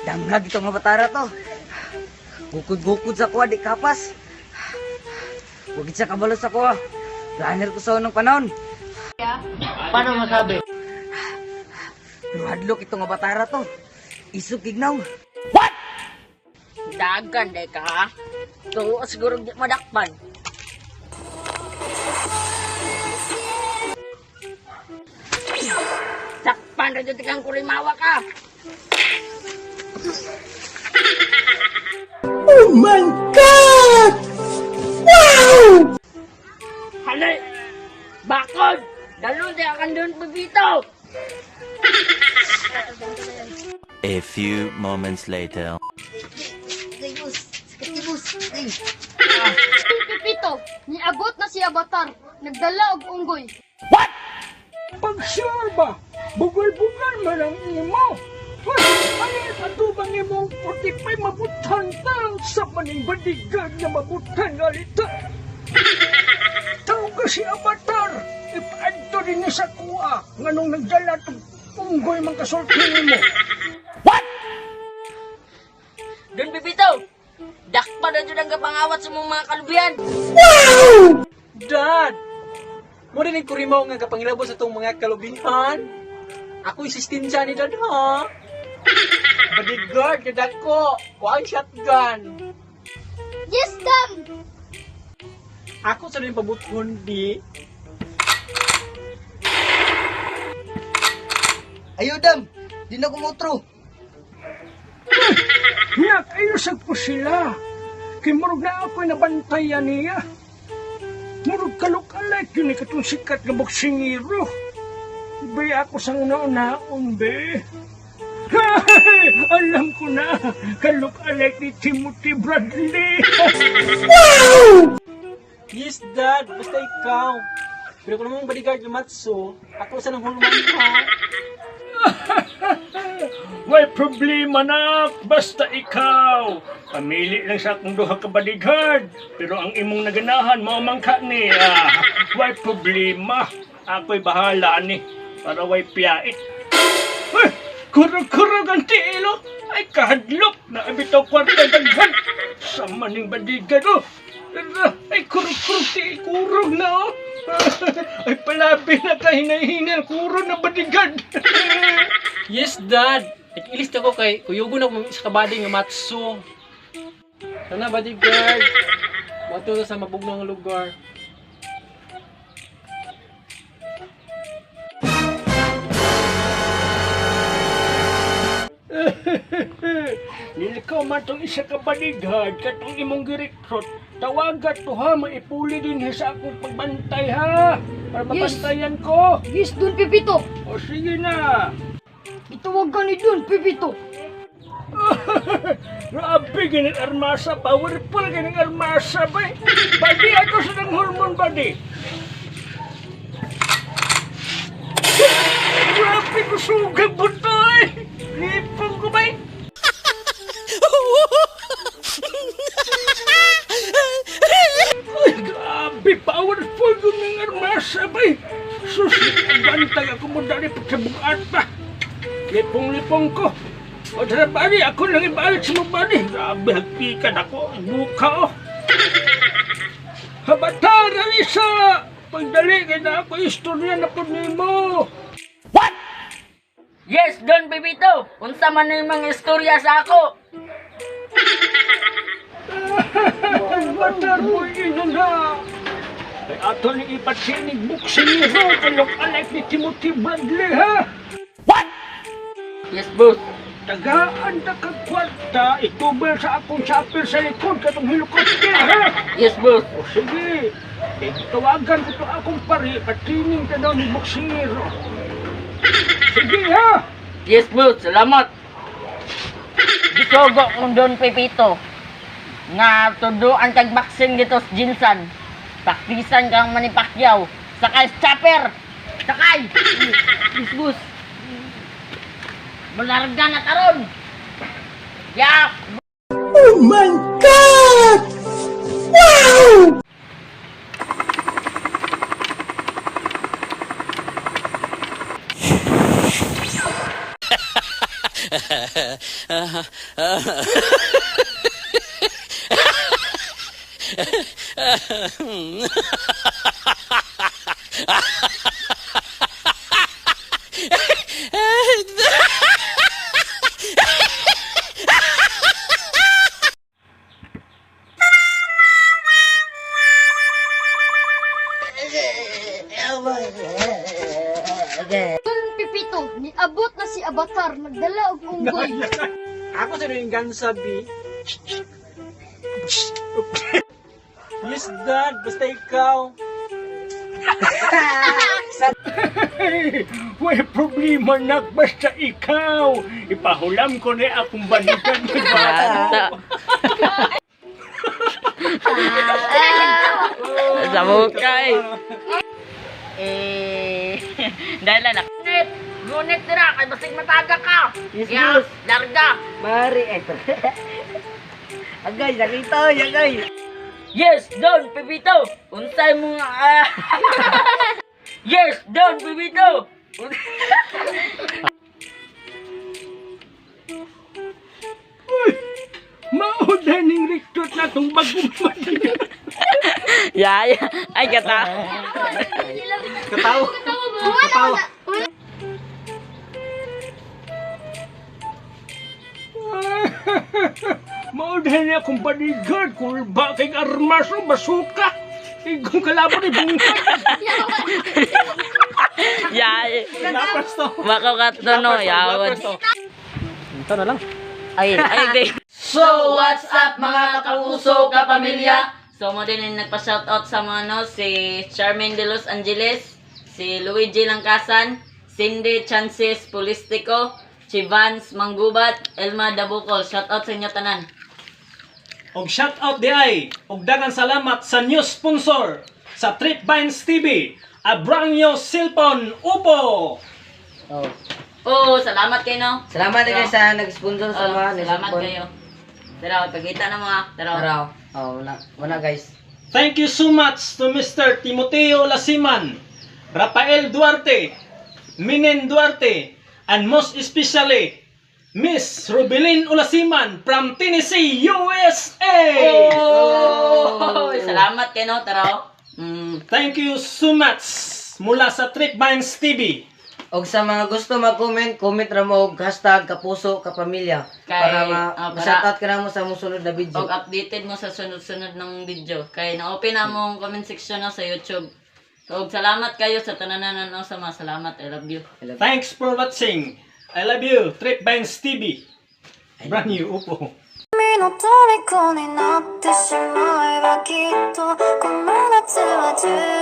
Damlag itong mga batara to. Gukod-gukod sa kuha, di kapas. Huwag siya kabalo sa kuha. Runner ko sa unang panahon. Paano masabi? Pero hadlok itong mga batara to. Isog ignaw. Dagan, day ka ha? So, siguro di madakpan. Sakpan rin dito kang kurimawa ka. Oh my God! Wow! Halay! Bakod! Dalun di akan doon pabito! A few moments later. Ay, boss. Sakit ni boss. Ay. Pipito, niabot na si Avatar. Nagdala og unggoy. Pag-sure ba? Bugal-bugal man ang imo. Ano yung patubang imong 45 mabutan tang sa maning badigan na mabutan nga lita? Tawag ka si Avatar. Ipaadto rin niya sa kuha. Nganong nagdala itong unggoy mang kasulti mo. Doon pipito! Dakpa na dyan ang kapangawat sa mga kalubihan! Dad! Mo din ko rimaw nga kapangilabos sa itong mga kalubihan. Ako isistinsya ni Dad, ha? Bodyguard, Dad ko. Kuha shotgun. Yes, Dam! Ako sa rin pabuton, di. Ayaw, Dam. Di na kumutro. Nga kayo sagpo sila. Kimurog na ako'y nabantayan niya. Murog kalok-alek yun ikatong sikat na boksingiro. Be ako sa una-unaon, be. Alam ko na, kalok-alek ni Timothy Bradley. Yes, Dad. Basta ikaw. Pero kung namang bodyguard yung Matso, ako sa nang huluman, ha? May problema na, basta ikaw. Pamili lang sa akong duha ka bodyguard. Pero ang imong naganahan, mamangka niya. May problema. Ako'y bahala ni. Para way piyait. Ay, kurog-kurog ang tiilo. Ay, kahadlok na abitaw kwarta daghan. Sa maning bodyguard, oh. Ay, kurog-kurog tiil. Kurog na, oh. Ay, palabi na kahinay-hinay. Kurog na bodyguard. Yes, Dad. Nag-ilist ako kay kuyugon ako sa kabady nga Matso. Sana, bodyguard. Mato na sa mabugnong lugar. Nilikaw man tong isa ka bodyguard katong imong girekrut. Tawagat to ha, maipuli din sa akong pagbantay ha. Para mabantayan ko. Yes, Don Pipito. O sige na. Itawag ka ni Don Pipito. Grabe ganang armasa. Powerful ganang armasa ba? Badi ako sa ng hormone body. Grabe ko sugang butoy. Lipong ko ba? Ay, grabe, powerful yung armasa ba? Sus, bantay ako mo dali pagkabukaan pa. Lipong-lipong ko. O tara bali, ako lang ibalik sa mga bali. Grabe, hagpikan ako. Buka oh. Habatar, Alisa! Pagdali ka na ako, istorya na po nimo. Yes, Don Pipito! Unsa man na yung mga istorya sa ako! Habatar mo ino na. Ay ato ni ipatinig buksingiro. Kalok-alek ni Timothy Bradley ha. Yes, boss! Tagaan na kagkwarta, itubel sa akong chopper sa likod katong helicopter, ha? Yes, boss! O sige, tawagan ko to akong pari, patining ka daw ni boksingero. Sige, ha? Yes, boss! Salamat! Gitogo kong Don Pipito nga tuduan kag boxing dito sa Jinsan. Paktisan kang manipakyaw. Sakay sa chopper! Sakay! Yes, boss! Malarga na taron! Yak! Oh my God! Wow! Yung Pipito, niabot na si Avatar, nagdala og unggoy. Ako sa rin sabi. Yes, Dad. Basta ikaw. Way problema na basta ikaw. Ipahulam ko na akong balikan ni Bato. Sa bukay. Dahil na Ngunit tira, kay basig mataga ka. Yes, Ya, boss. larga. Mari, eto. Agay, nakita, agay. Yes, Don Pepito. Unsay mo nga. Yes, Don Pepito. Maudaning riktot na itong bagong balikan. Ya, ay kata. Katawa. Wala. Maudahin niya akong bodyguard kung bakit armas o basuka. Igong kalaban ni bungkay. Ya, Lapas to. makakat no, yawan. Ito na lang. Ay, okay. So, what's up mga kapuso, kapamilya? So, mo din yung nagpa-shoutout sa mga no, si Charmaine de Los Angeles, si Luigi Langkasan, Cindy Chances Polistico, si Vance Manggubat, Elma Dabukol. Shoutout sa inyo tanan. Og shoutout di ay, og daghang salamat sa new sponsor sa Tripvines TV, Abranyo Silpon Upo. Oh. Oh, salamat kayo no. Salamat din guys sa nag-sponsor sa mga salamat nag-support. kayo. Tara, pagkita na mga. Tara. Tara. Oh, wala guys. Thank you so much to Mr. Timoteo Lasiman, Rafael Duarte, Minen Duarte, and most especially Miss Rubilin Ulasiman from Tennessee, USA. Oh! Salamat kayo no. Tara. Thank you so much mula sa Tripvines TV. Og sa mga gusto mag-comment, comment ra mo og hashtag kapuso kapamilya para ma-shoutout ka na mo sa musunod na video. Og updated mo sa sunod-sunod ng video. Kaya na-open na mong comment section no, sa YouTube. Og salamat kayo sa tananan no, sa mga salamat. I love you. Thanks for watching. I love you, Tripvines TV. Brand new Upo. 君の虜になってしまえばきっとこの夏は充